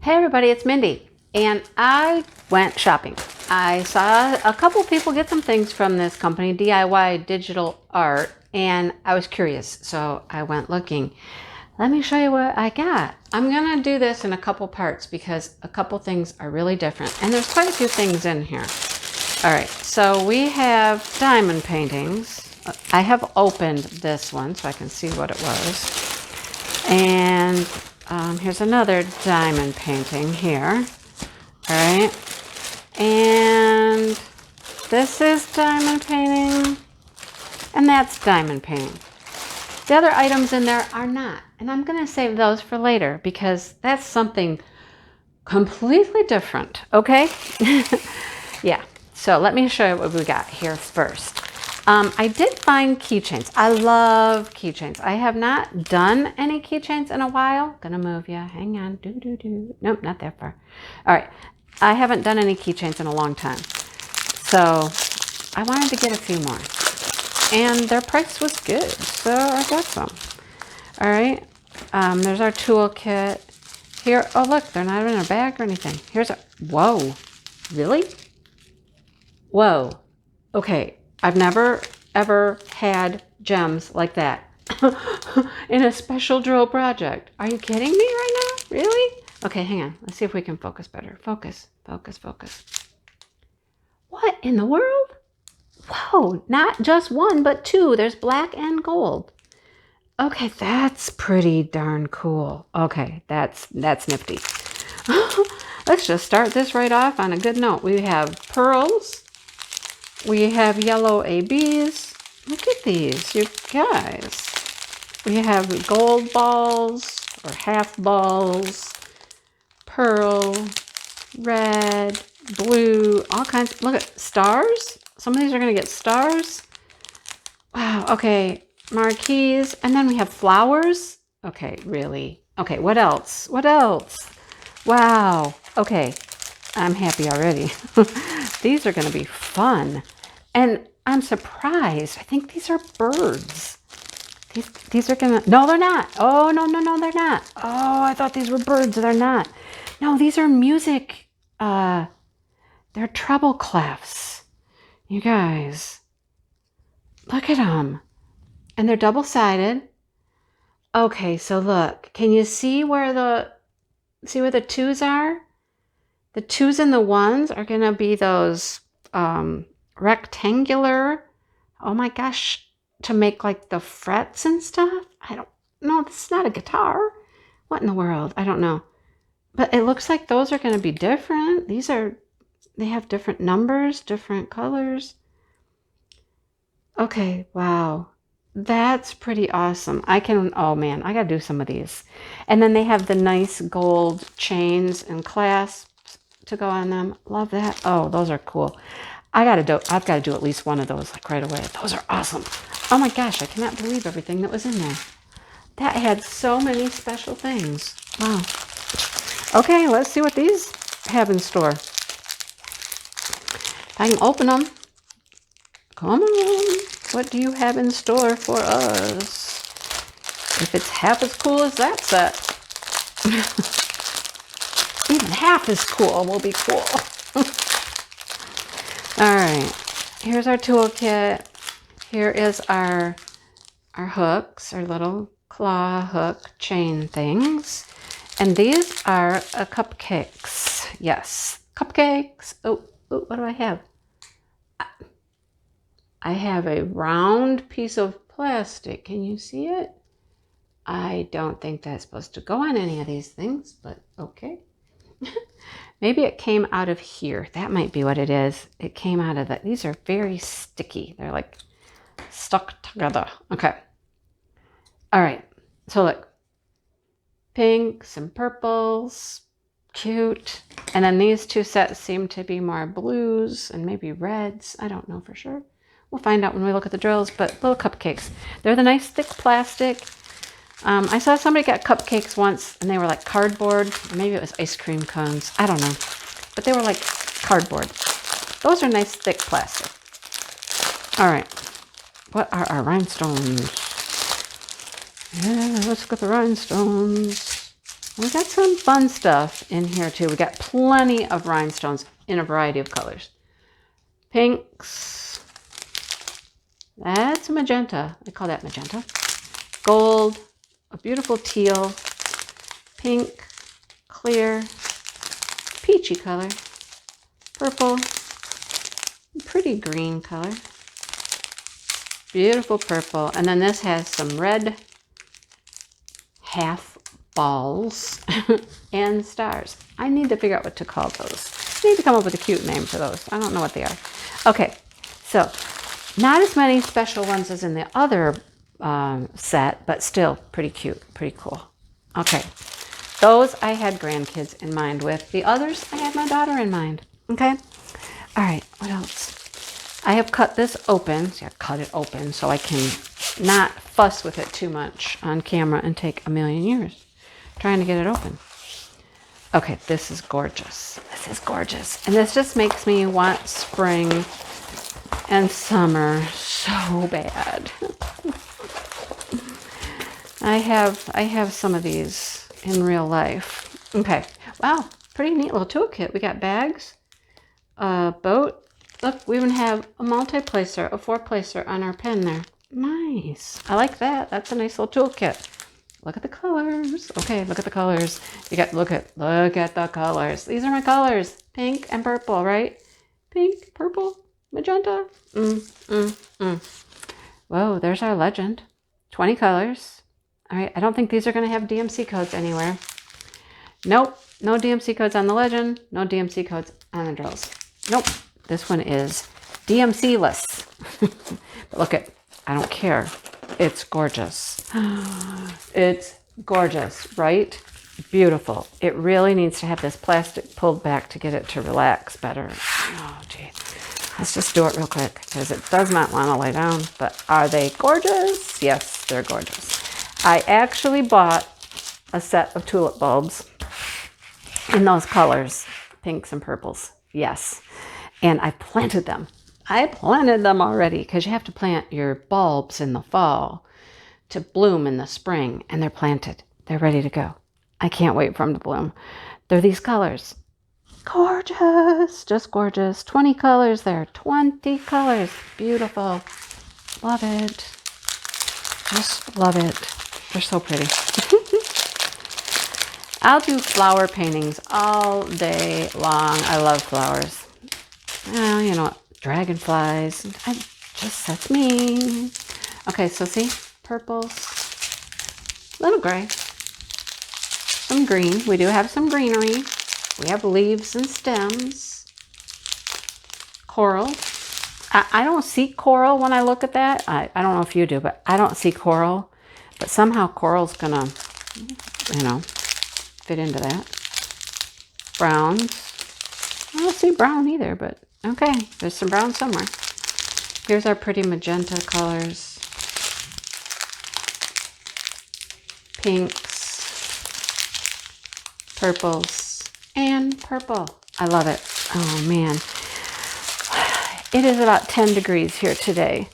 Hey everybody, it's Mindy, and I went shopping. I saw a couple people get some things from this company, DIY Digital Art, and I was curious, so I went looking. Let me show you what I got. I'm gonna do this in a couple parts because a couple things are really different, and there's quite a few things in here. All right, so we have diamond paintings. I have opened this one so I can see what it was. And here's another diamond painting here. All right. And this is diamond painting. And that's diamond painting. The other items in there are not. And I'm going to save those for later because that's something completely different. Okay? Yeah. So let me show you what we got here first. I did find keychains. I love keychains. I have not done any keychains in a while. Gonna move you. Hang on. Nope, not that far. All right. I haven't done any keychains in a long time. So I wanted to get a few more. And their price was good. So I got some. All right. There's our toolkit. Here. Oh, look. They're not in a bag or anything. Here's a... Whoa. Really? Whoa. Okay. I've never, ever had gems like that in a special drill project. Are you kidding me right now? Really? Okay, hang on. Let's see if we can focus better. Focus. What in the world? Whoa, not just one, but two. There's black and gold. Okay, that's pretty darn cool. Okay, that's nifty. Let's just start this right off on a good note. We have pearls. We have yellow ABs. Look at these, you guys. We have gold balls or half balls, pearl, red, blue, all kinds. Look at stars. Some of these are going to get stars. Wow, okay, marquees. And then we have flowers. Okay, really? Okay, what else? Wow, okay. I'm happy already. These are going to be fun. And I'm surprised. I think these are birds. These are going to... No, they're not. Oh, no, they're not. Oh, I thought these were birds. They're not. No, these are music. They're treble clefs. You guys. Look at them. And they're double-sided. Okay, so look. Can you see where the twos are? The twos and the ones are going to be those rectangular, oh my gosh, to make like the frets and stuff. I don't know. This is not a guitar. What in the world? I don't know. But it looks like those are going to be different. They have different numbers, different colors. Okay, wow. That's pretty awesome. Oh man, I got to do some of these. And then they have the nice gold chains and clasps to go on them. Love that. Oh, those are cool. I've got to do at least one of those like right away. Those are awesome. Oh my gosh, I cannot believe everything that was in there. That had so many special things. Wow. Okay, let's see what these have in store. If I can open them. Come on. What do you have in store for us? If it's half as cool as that set. Even half as cool will be cool. All right, here's our toolkit. Here is our hooks, our little claw hook chain things. And these are cupcakes. Yes, cupcakes. Oh, what do I have? I have a round piece of plastic. Can you see it? I don't think that's supposed to go on any of these things, but okay. Maybe it came out of here. That might be what it is. It came out of that. These are very sticky. They're like stuck together. Okay. All right. So look. Pinks and purples. Cute. And then these two sets seem to be more blues and maybe reds. I don't know for sure. We'll find out when we look at the drills, but little cupcakes. They're the nice thick plastic. I saw somebody got cupcakes once and they were like cardboard. Or maybe it was ice cream cones. I don't know. But they were like cardboard. Those are nice thick plastic. All right. What are our rhinestones? Yeah, let's look at the rhinestones. We got some fun stuff in here too. We got plenty of rhinestones in a variety of colors. Pinks. That's magenta. I call that magenta. Gold. A beautiful teal. Pink. Clear. Peachy color. Purple. Pretty green color. Beautiful purple. And then this has some red half balls and stars. I need to figure out what to call those. I need to come up with a cute name for those. I don't know what they are. Okay, so not as many special ones as in the other set, but still pretty cute, pretty cool. Okay, those I had grandkids in mind with. The others, I had my daughter in mind. Okay, all right, what else? I have cut this open. See, I cut it open so I can not fuss with it too much on camera and take a million years trying to get it open. Okay, this is gorgeous. This is gorgeous. And this just makes me want spring and summer so bad. I have some of these in real life. Okay, wow, pretty neat little toolkit. We got bags, a boat. Look, we even have a multi-placer, a 4-placer on our pen there. Nice. I like that. That's a nice little toolkit. Look at the colors. Okay, look at the colors. You got look at the colors. These are my colors. Pink and purple, right? Pink, purple, magenta. Whoa, there's our legend. 20 colors. All right, I don't think these are going to have DMC codes anywhere. Nope, no DMC codes on the legend. No DMC codes on the drills. Nope. This one is DMC-less. But look at, I don't care. It's gorgeous. It's gorgeous, right? Beautiful. It really needs to have this plastic pulled back to get it to relax better. Oh, gee. Let's just do it real quick because it does not want to lay down. But are they gorgeous? Yes, they're gorgeous. I actually bought a set of tulip bulbs in those colors, pinks and purples. Yes. And I planted them. I planted them already because you have to plant your bulbs in the fall to bloom in the spring. And they're planted. They're ready to go. I can't wait for them to bloom. They're these colors. Gorgeous. Just gorgeous. 20 colors there. 20 colors. Beautiful. Love it. Just love it. They're so pretty. I'll do flower paintings all day long. I love flowers. Well, you know what? Dragonflies. That's me. Okay, so see? Purples. Little gray. Some green. We do have some greenery. We have leaves and stems. Coral. I don't see coral when I look at that. I don't know if you do, but I don't see coral. But somehow coral's gonna, you know, fit into that. Browns. I don't see brown either, but okay, there's some brown somewhere. Here's our pretty magenta colors. Pinks, purples, and purple. I love it. Oh man. It is about 10 degrees here today.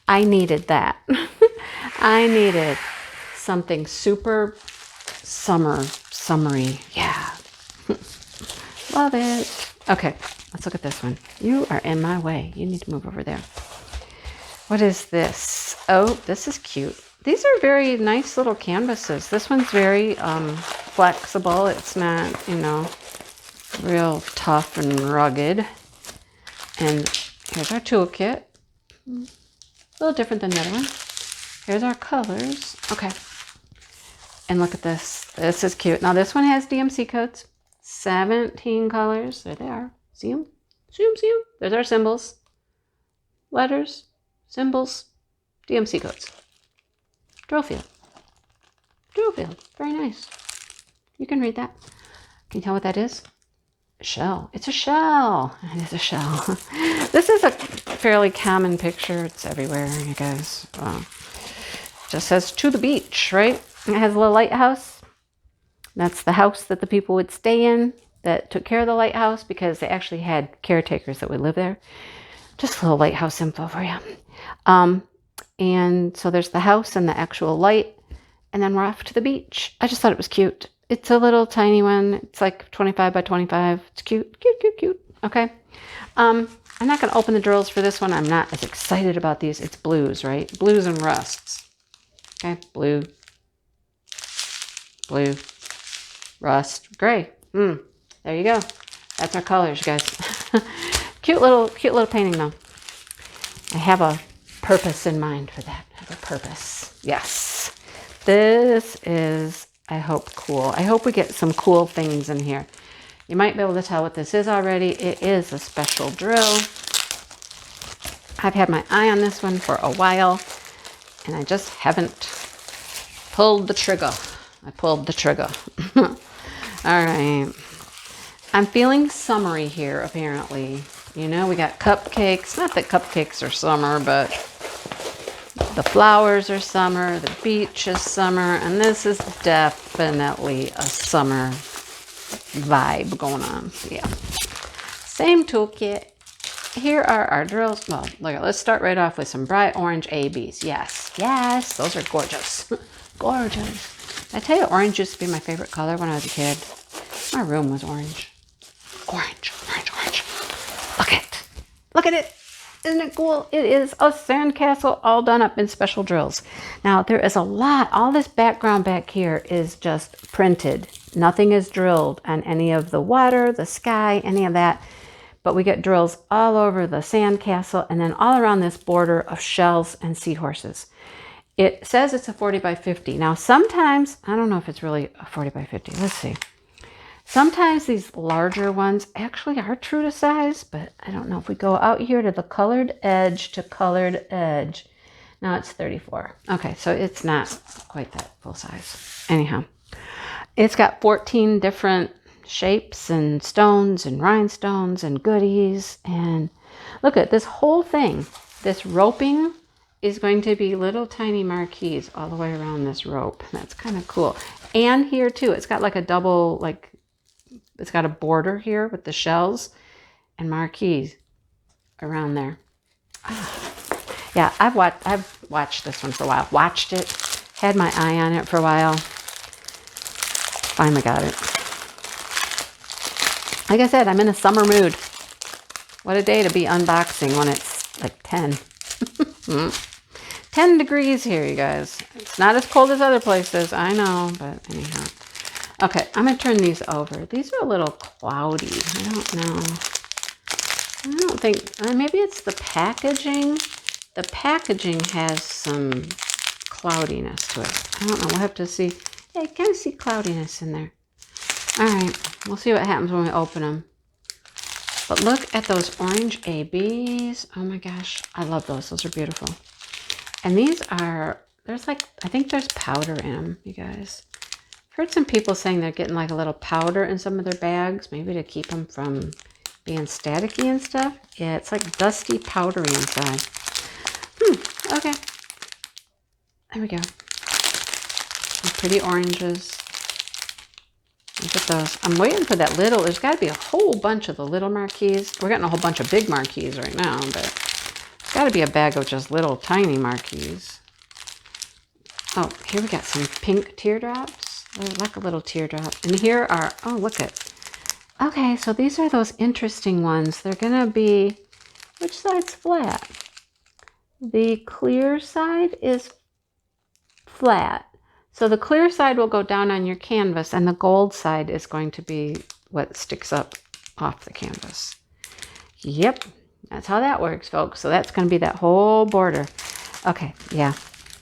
I needed that. I needed something super summery. Yeah. Love it. Okay, let's look at this one. You are in my way. You need to move over there. What is this? Oh, this is cute. These are very nice little canvases. This one's very flexible. It's not, you know, real tough and rugged. And here's our toolkit. A little different than the other one. Here's our colors. Okay. And look at this. This is cute. Now this one has DMC codes. 17 colors. There they are. See them? See them? See them? There's our symbols. Letters. Symbols. DMC codes. Drill field. Drill field. Very nice. You can read that. Can you tell what that is? A shell. It's a shell. It is a shell. This is a fairly common picture. It's everywhere, you guys. Just says to the beach, right? It has a little lighthouse. That's the house that the people would stay in that took care of the lighthouse because they actually had caretakers that would live there. Just a little lighthouse info for you. And so there's the house and the actual light. And then we're off to the beach. I just thought it was cute. It's a little tiny one. It's like 25 by 25. It's cute, cute, cute, cute. Okay. I'm not going to open the drills for this one. I'm not as excited about these. It's blues, right? Blues and rusts. Okay. Blue, blue, rust, gray. There you go. That's our colors, you guys. Cute little painting though. I have a purpose in mind for that. I have a purpose. Yes. This is, I hope, cool. I hope we get some cool things in here. You might be able to tell what this is already. It is a special drill. I've had my eye on this one for a while, and I just haven't pulled the trigger. I pulled the trigger. All right. I'm feeling summery here, apparently. You know, we got cupcakes. Not that cupcakes are summer, but the flowers are summer. The beach is summer. And this is definitely a summer vibe going on. Yeah. Same toolkit. Here are our drills. Well, look, let's start right off with some bright orange ABs. Yes. Yes. Those are gorgeous. Gorgeous. I tell you, orange used to be my favorite color when I was a kid. My room was orange. Orange, orange, orange. Look at it. Look at it. Isn't it cool? It is a sandcastle all done up in special drills. Now, there is a lot. All this background back here is just printed. Nothing is drilled on any of the water, the sky, any of that. But we get drills all over the sandcastle and then all around this border of shells and seahorses. It says it's a 40 by 50. Now, sometimes, I don't know if it's really a 40 by 50. Let's see. Sometimes these larger ones actually are true to size, but I don't know. If we go out here to the colored edge to colored edge, now it's 34. Okay, so it's not quite that full size. Anyhow, it's got 14 different shapes and stones and rhinestones and goodies. And look at this whole thing. This roping is going to be little tiny marquees all the way around this rope. That's kind of cool. And here too, it's got like a double, like, it's got a border here with the shells and marquees around there. Ah. Yeah, I've watched this one for a while. Watched it, had my eye on it for a while. Finally got it. Like I said, I'm in a summer mood. What a day to be unboxing when it's like 10. 10 degrees here, you guys. It's not as cold as other places, I know, but anyhow. Okay, I'm going to turn these over. These are a little cloudy. I don't know. I don't think, maybe it's the packaging. The packaging has some cloudiness to it. I don't know. We'll have to see. Yeah, you kind of see cloudiness in there. All right, we'll see what happens when we open them. But look at those orange ABs. Oh my gosh, I love those. Those are beautiful. And these are, there's like, I think there's powder in them, you guys. Heard some people saying they're getting like a little powder in some of their bags, maybe to keep them from being staticky and stuff. Yeah, it's like dusty, powdery inside. Okay. There we go. Some pretty oranges. Look at those. I'm waiting for that little, there's got to be a whole bunch of the little marquees. We're getting a whole bunch of big marquees right now, but it's got to be a bag of just little tiny marquees. Oh, here we got some pink teardrops. Like a little teardrop. And here are, oh, look at. Okay, so these are those interesting ones. They're going to be, which side's flat? The clear side is flat. So the clear side will go down on your canvas, and the gold side is going to be what sticks up off the canvas. Yep, that's how that works, folks. So that's going to be that whole border. Okay, yeah,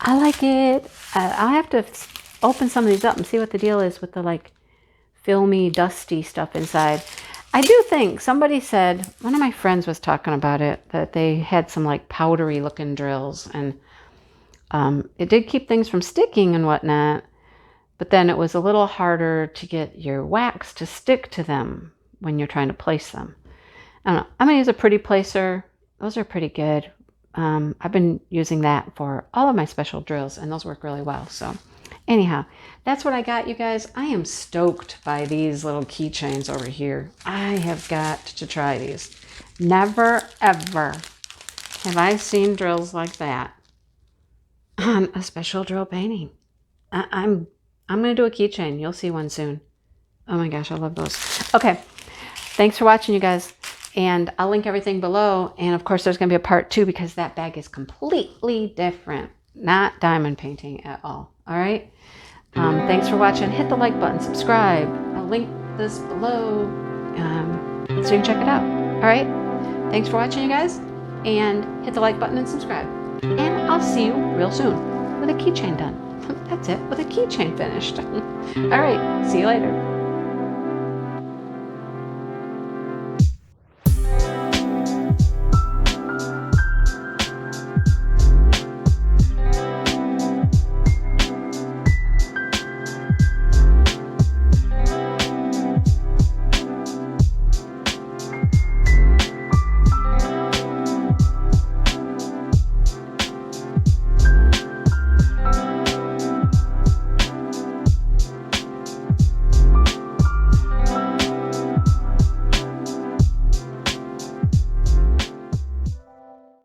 I like it. I'll have to open some of these up and see what the deal is with the like filmy, dusty stuff inside. I do think somebody said, one of my friends was talking about it, that they had some like powdery looking drills, and it did keep things from sticking and whatnot, but then it was a little harder to get your wax to stick to them when you're trying to place them. I don't know. I'm going to use a pretty placer. Those are pretty good. I've been using that for all of my special drills, and those work really well. So anyhow, that's what I got, you guys. I am stoked by these little keychains over here. I have got to try these. Never, ever have I seen drills like that on a special drill painting. I'm I'm going to do a keychain. You'll see one soon. Oh my gosh, I love those. Okay, thanks for watching, you guys. And I'll link everything below. And of course, there's going to be a part 2 because that bag is completely different. Not diamond painting at all. All right. Thanks for watching. Hit the like button, subscribe. I'll link this below so you can check it out. All right. Thanks for watching, you guys. And hit the like button and subscribe. And I'll see you real soon with a keychain done. That's it, with a keychain finished. All right. See you later.